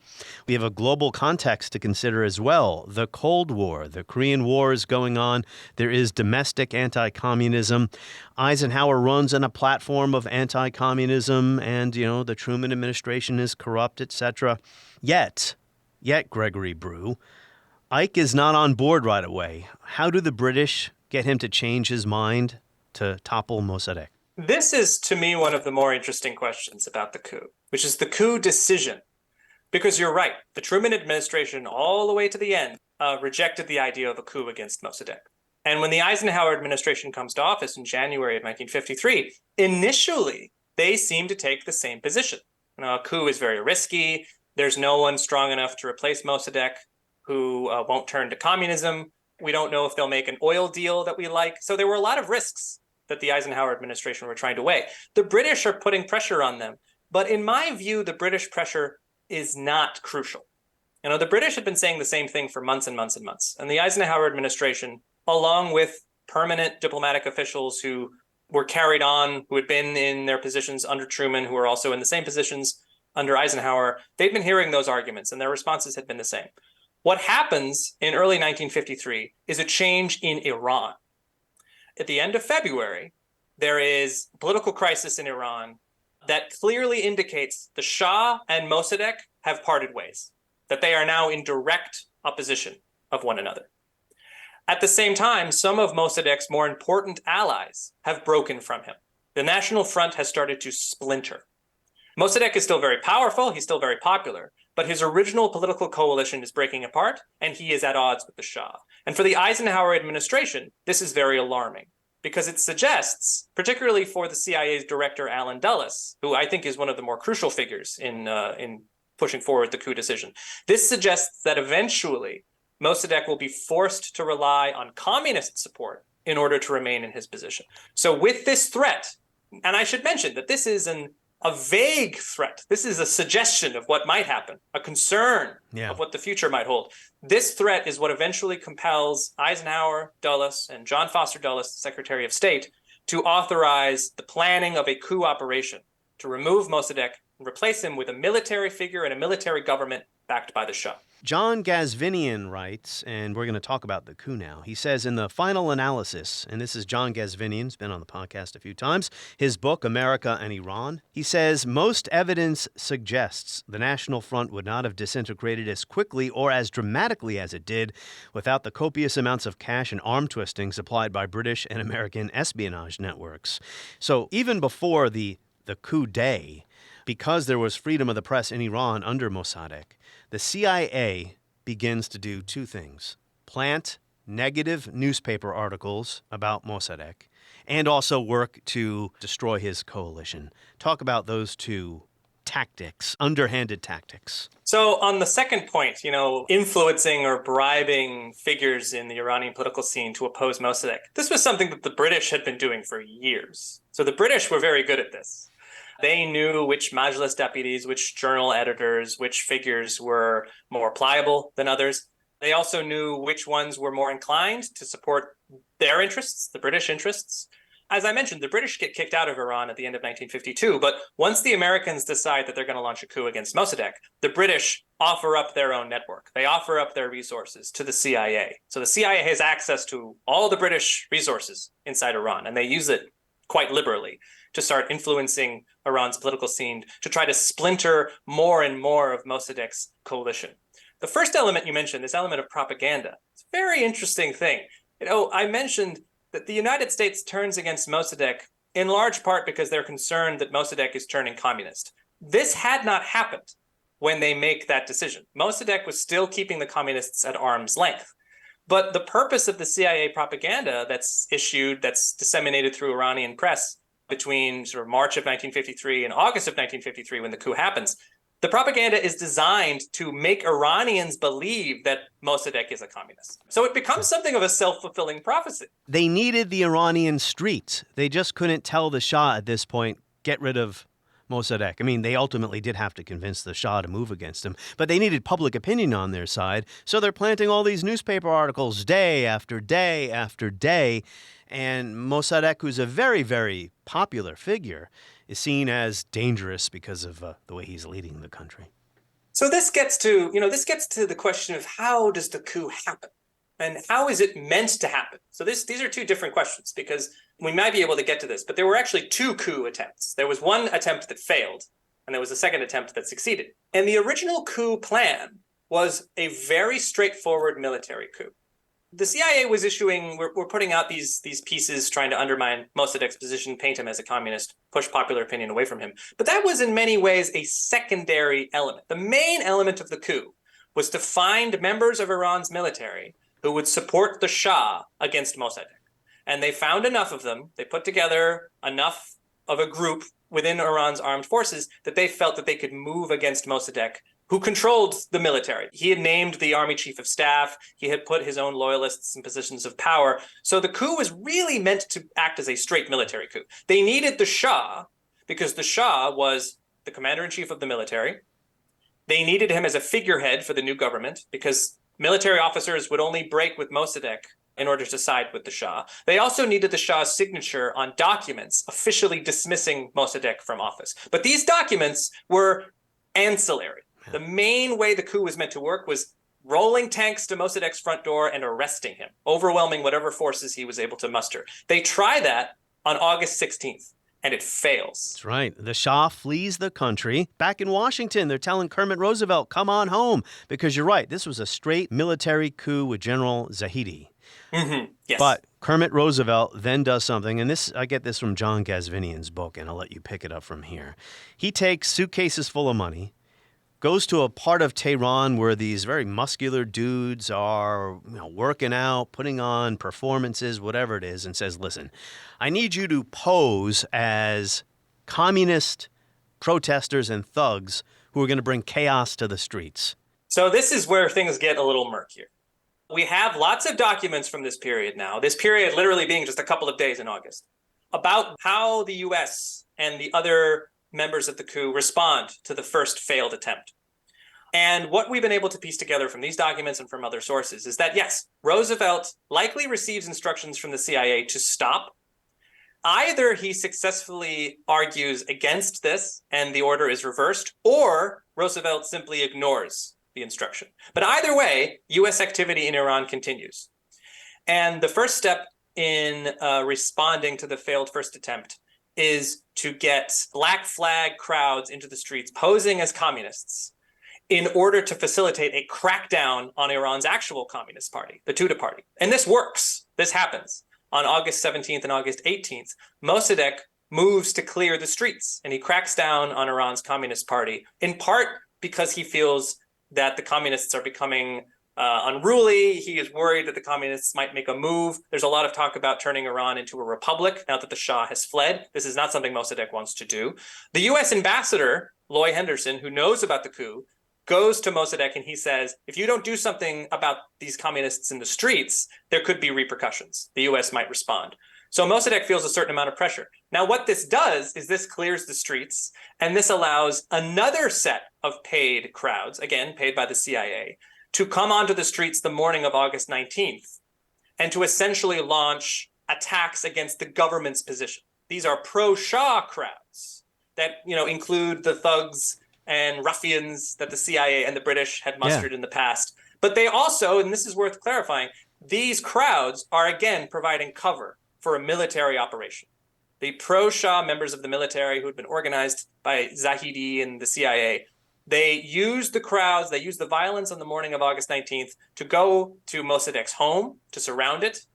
We have a global context to consider as well. The Cold War, the Korean War is going on. There is domestic anti-communism. Eisenhower runs on a platform of anti-communism, and, the Truman administration is corrupt, etc. Yet, Gregory Brew, Ike is not on board right away. How do the British get him to change his mind to topple Mossadegh? This is, to me, one of the more interesting questions about the coup, which is the coup decision. Because you're right, the Truman administration, all the way to the end, rejected the idea of a coup against Mossadegh. And when the Eisenhower administration comes to office in January of 1953, initially, they seem to take the same position. A coup is very risky. There's no one strong enough to replace Mossadegh who won't turn to communism. We don't know if they'll make an oil deal that we like. So there were a lot of risks that the Eisenhower administration were trying to weigh. The British are putting pressure on them. But in my view, the British pressure is not crucial. The British had been saying the same thing for months and months and months. And the Eisenhower administration, along with permanent diplomatic officials who were carried on, who had been in their positions under Truman, who were also in the same positions under Eisenhower, they'd been hearing those arguments and their responses had been the same. What happens in early 1953 is a change in Iran. At the end of February, there is a political crisis in Iran that clearly indicates the Shah and Mossadegh have parted ways, that they are now in direct opposition of one another. At the same time, some of Mossadegh's more important allies have broken from him. The National Front has started to splinter. Mossadegh is still very powerful, he's still very popular, but his original political coalition is breaking apart, and he is at odds with the Shah. And for the Eisenhower administration, this is very alarming, because it suggests, particularly for the CIA's director, Allen Dulles, who I think is one of the more crucial figures in pushing forward the coup decision, this suggests that eventually Mossadegh will be forced to rely on communist support in order to remain in his position. So with this threat, and I should mention that this is a vague threat. This is a suggestion of what might happen, a concern of what the future might hold. This threat is what eventually compels Eisenhower, Dulles, and John Foster Dulles, Secretary of State, to authorize the planning of a coup operation to remove Mossadegh and replace him with a military figure and a military government backed by the Shah. John Gazvinian writes, and we're going to talk about the coup now. He says in the final analysis, and this is John Gazvinian, he's been on the podcast a few times, his book, America and Iran, he says, most evidence suggests the National Front would not have disintegrated as quickly or as dramatically as it did without the copious amounts of cash and arm twisting supplied by British and American espionage networks. So even before the coup day, because there was freedom of the press in Iran under Mossadegh, the CIA begins to do two things: plant negative newspaper articles about Mossadegh and also work to destroy his coalition. Talk about those two tactics, underhanded tactics. So on the second point, influencing or bribing figures in the Iranian political scene to oppose Mossadegh, this was something that the British had been doing for years. So the British were very good at this. They knew which Majlis deputies, which journal editors, which figures were more pliable than others. They also knew which ones were more inclined to support their interests, the British interests. As I mentioned, the British get kicked out of Iran at the end of 1952, but once the Americans decide that they're going to launch a coup against Mossadegh, the British offer up their own network. They offer up their resources to the CIA. So the CIA has access to all the British resources inside Iran, and they use it quite liberally to start influencing Iran's political scene to try to splinter more and more of Mossadegh's coalition. The first element you mentioned, this element of propaganda, it's a very interesting thing. I mentioned that the United States turns against Mossadegh in large part because they're concerned that Mossadegh is turning communist. This had not happened when they make that decision. Mossadegh was still keeping the communists at arm's length. But the purpose of the CIA propaganda that's disseminated through Iranian press between sort of March of 1953 and August of 1953, when the coup happens, the propaganda is designed to make Iranians believe that Mossadegh is a communist. So it becomes something of a self-fulfilling prophecy. They needed the Iranian streets. They just couldn't tell the Shah at this point, get rid of Mossadegh. I mean, they ultimately did have to convince the Shah to move against him, but they needed public opinion on their side, so they're planting all these newspaper articles day after day after day, and Mossadegh, who's a very, very popular figure, is seen as dangerous because of the way he's leading the country. So this gets to the question of how does the coup happen? And how is it meant to happen? So these are two different questions, because we might be able to get to this, but there were actually two coup attempts. There was one attempt that failed, and there was a second attempt that succeeded. And the original coup plan was a very straightforward military coup. The CIA was we're putting out these pieces trying to undermine Mossadegh's position, paint him as a communist, push popular opinion away from him. But that was in many ways a secondary element. The main element of the coup was to find members of Iran's military who would support the Shah against Mossadegh. And they found enough of them, they put together enough of a group within Iran's armed forces that they felt that they could move against Mossadegh, who controlled the military. He had named the army chief of staff. He had put his own loyalists in positions of power. So the coup was really meant to act as a straight military coup. They needed the Shah because the Shah was the commander-in-chief of the military. They needed him as a figurehead for the new government because military officers would only break with Mossadegh in order to side with the Shah. They also needed the Shah's signature on documents officially dismissing Mossadegh from office. But these documents were ancillary. The main way the coup was meant to work was rolling tanks to Mossadegh's front door and arresting him, overwhelming whatever forces he was able to muster. They try that on August 16th, and it fails. That's right. The Shah flees the country. Back in Washington, they're telling Kermit Roosevelt, come on home, because you're right, this was a straight military coup with General Zahedi. Mm-hmm. Yes. But Kermit Roosevelt then does something, and I get this from John Gazvinian's book, and I'll let you pick it up from here. He takes suitcases full of money, goes to a part of Tehran where these very muscular dudes are working out, putting on performances, whatever it is, and says, listen, I need you to pose as communist protesters and thugs who are going to bring chaos to the streets. So this is where things get a little murkier. We have lots of documents from this period now, this period literally being just a couple of days in August, about how the US and the other members of the coup respond to the first failed attempt. And what we've been able to piece together from these documents and from other sources is that, yes, Roosevelt likely receives instructions from the CIA to stop. Either he successfully argues against this and the order is reversed, or Roosevelt simply ignores the instruction. But either way, US activity in Iran continues. And the first step in responding to the failed first attempt is to get black flag crowds into the streets posing as communists in order to facilitate a crackdown on Iran's actual Communist Party, the Tudeh Party. And this works. This happens. On August 17th and August 18th, Mosadek moves to clear the streets, and he cracks down on Iran's Communist Party, in part because he feels that the communists are becoming unruly. He is worried that the communists might make a move. There's a lot of talk about turning Iran into a republic now that the Shah has fled. This is not something Mossadegh wants to do. The US ambassador, Loy Henderson, who knows about the coup, goes to Mossadegh and he says, if you don't do something about these communists in the streets, there could be repercussions. The US might respond. So Mossadegh feels a certain amount of pressure. Now, what this does is this clears the streets, and this allows another set of paid crowds, again, paid by the CIA, to come onto the streets the morning of August 19th and to essentially launch attacks against the government's position. These are pro-Shah crowds that, include the thugs and ruffians that the CIA and the British had mustered in the past. But they also, and this is worth clarifying, these crowds are again providing cover for a military operation. The pro-Shah members of the military who had been organized by Zahidi and the CIA, they used the crowds, they used the violence on the morning of August 19th to go to Mossadegh's home, to surround it.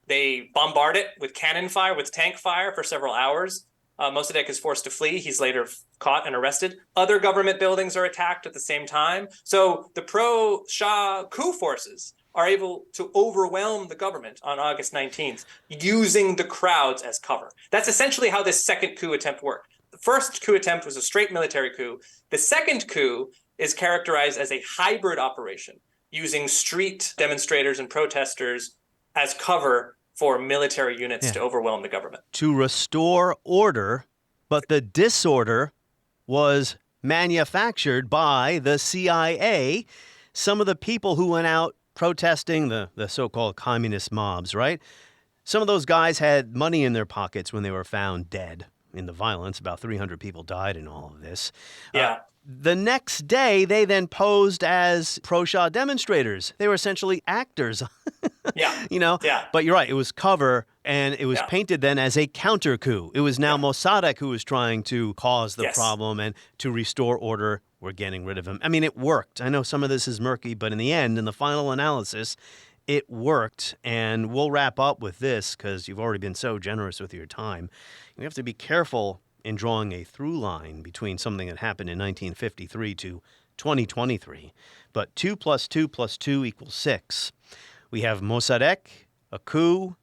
They bombard it with cannon fire, with tank fire for several hours. Mossadegh is forced to flee. He's later caught and arrested. Other government buildings are attacked at the same time. So the pro-Shah coup forces are able to overwhelm the government on August 19th using the crowds as cover. That's essentially how this second coup attempt worked. The first coup attempt was a straight military coup. The second coup is characterized as a hybrid operation, using street demonstrators and protesters as cover for military units to overwhelm the government. To restore order, but the disorder was manufactured by the CIA. Some of the people who went out protesting, the so-called communist mobs, right? Some of those guys had money in their pockets when they were found dead in the violence. About 300 people died in all of this. The next day, they then posed as pro-Shah demonstrators. They were essentially actors. But you're right, it was cover, and it was painted then as a counter coup. It was now Mossadegh who was trying to cause the problem and to restore order. We're getting rid of him. I mean, it worked. I know some of this is murky, but in the end, in the final analysis, it worked. And we'll wrap up with this because you've already been so generous with your time. You have to be careful in drawing a through line between something that happened in 1953 to 2023. But 2 + 2 + 2 = 6. We have Mossadegh, a coup,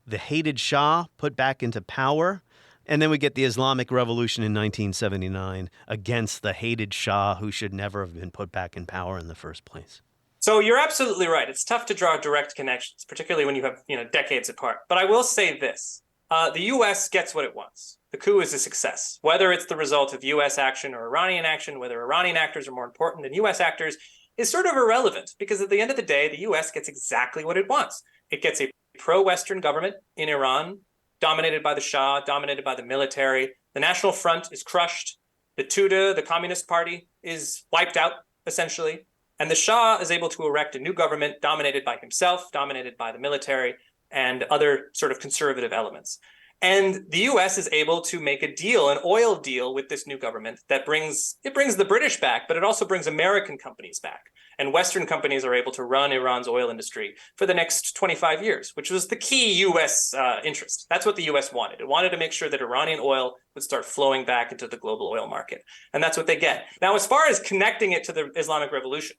the hated Shah put back into power, and then we get the Islamic Revolution in 1979 against the hated Shah who should never have been put back in power in the first place. So you're absolutely right. It's tough to draw direct connections, particularly when you have decades apart. But I will say this. The U.S. gets what it wants. The coup is a success. Whether it's the result of U.S. action or Iranian action, whether Iranian actors are more important than U.S. actors, is sort of irrelevant, because at the end of the day, the U.S. gets exactly what it wants. It gets a pro-Western government in Iran, dominated by the Shah, dominated by the military. The National Front is crushed. The Tudeh, the Communist Party, is wiped out, essentially. And the Shah is able to erect a new government dominated by himself, dominated by the military, and other sort of conservative elements. And the U.S. is able to make a deal, an oil deal with this new government that brings the British back, but it also brings American companies back. And Western companies are able to run Iran's oil industry for the next 25 years, which was the key U.S. interest. That's what the U.S. wanted. It wanted to make sure that Iranian oil would start flowing back into the global oil market. And that's what they get. Now, as far as connecting it to the Islamic Revolution,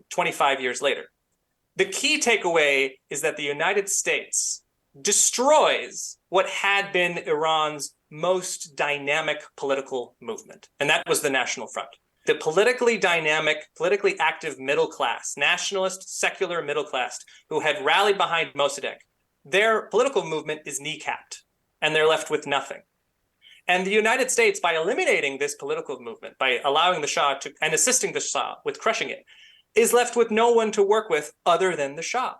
25 years later, the key takeaway is that the United States destroys what had been Iran's most dynamic political movement, and that was the National Front. the politically dynamic, politically active middle class, nationalist, secular middle class, who had rallied behind Mossadegh, their political movement is kneecapped, and they're left with nothing. And the United States, by eliminating this political movement, by allowing the Shah to, and assisting the Shah with crushing it, is left with no one to work with other than the Shah.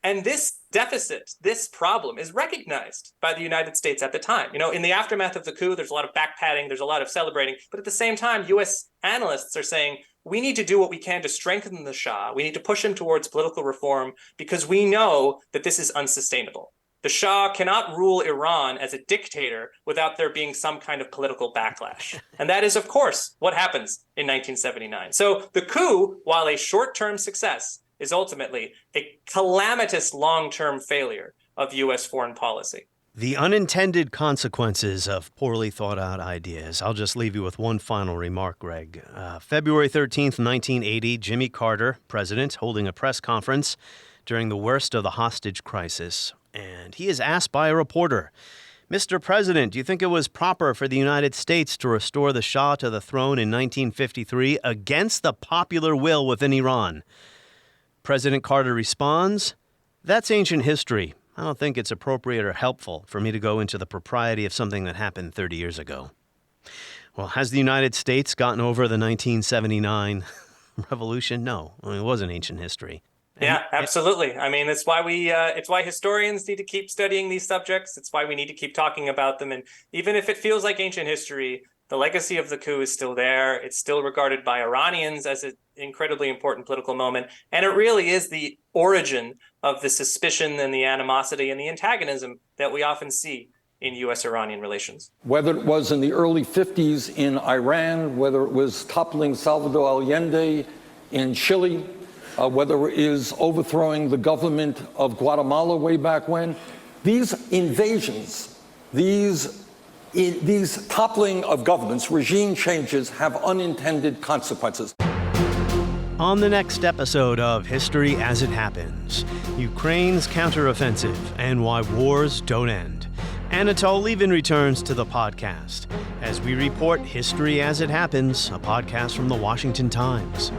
And this deficit, this problem, is recognized by the United States at the time. You know, in the aftermath of the coup, there's a lot of backpatting, there's a lot of celebrating, but at the same time, US analysts are saying, we need to do what we can to strengthen the Shah. We need to push him towards political reform because we know that this is unsustainable. The Shah cannot rule Iran as a dictator without there being some kind of political backlash. And that is, of course, what happens in 1979. So the coup, while a short-term success, is ultimately a calamitous long-term failure of U.S. foreign policy. The unintended consequences of poorly thought out ideas. I'll just leave you with one final remark, Greg. February 13th, 1980, Jimmy Carter, president, holding a press conference during the worst of the hostage crisis. And he is asked by a reporter, Mr. President, do you think it was proper for the United States to restore the Shah to the throne in 1953 against the popular will within Iran? President Carter responds, that's ancient history. I don't think it's appropriate or helpful for me to go into the propriety of something that happened 30 years ago. Well, has the United States gotten over the 1979 revolution? No, it wasn't ancient history. Yeah, absolutely. I mean, it's why it's why historians need to keep studying these subjects. It's why we need to keep talking about them. And even if it feels like ancient history, the legacy of the coup is still there. It's still regarded by Iranians as an incredibly important political moment. And it really is the origin of the suspicion and the animosity and the antagonism that we often see in U.S.-Iranian relations. Whether it was in the early 50s in Iran, whether it was toppling Salvador Allende in Chile, whether it is overthrowing the government of Guatemala way back when, these invasions, these toppling of governments, regime changes have unintended consequences. On the next episode of History as It Happens, Ukraine's counteroffensive and why wars don't end. Anatol Levin returns to the podcast as we report History as It Happens, a podcast from the Washington Times.